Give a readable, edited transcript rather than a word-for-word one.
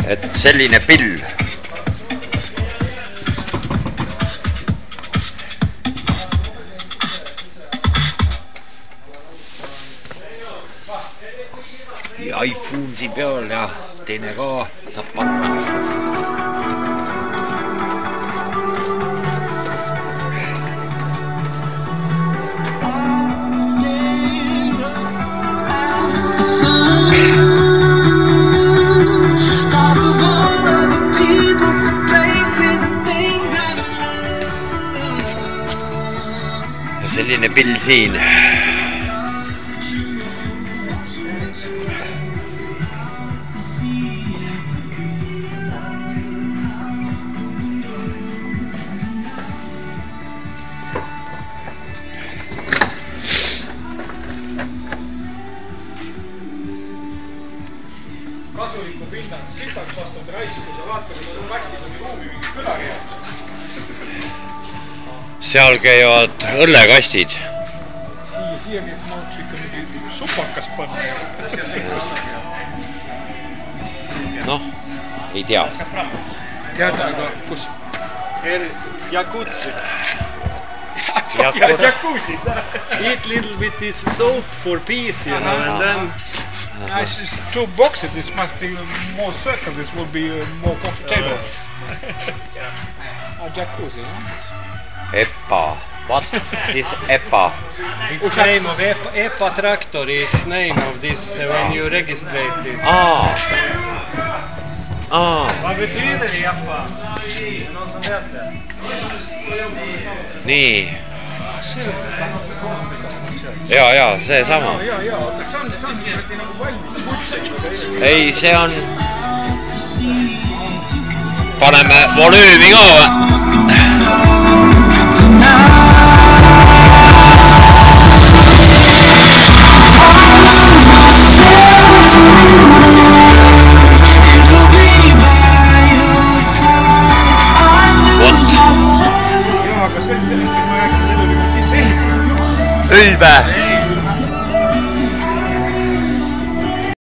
Et selline pill. Ja iPhone siin peal ja teine ka saab panna. Selline pill siin. Kasuliku pindad sitaks vastavad raisku, sa vaata, kui sul kastis on ruumi mingi külari jaoks. Seal käivad õllekastid. Siia mahuks ikka mingi supakas panna. Noh, ei tea. Tead, aga kus? Here's jacuzzi. Jacuzzi. Eat little bit this soap for peace, you know, and then... Nice, so boxed, this must be more circle, this will be more comfortable. A jacuzzi, EPA. What is EPA? It's name of EPA tractor is name of this when you registrate this. Vad betyder EPA? Någon som vet det? Nii. Ja, see sama. Ei, see on... Paneme volüümi ka või? Ülbe!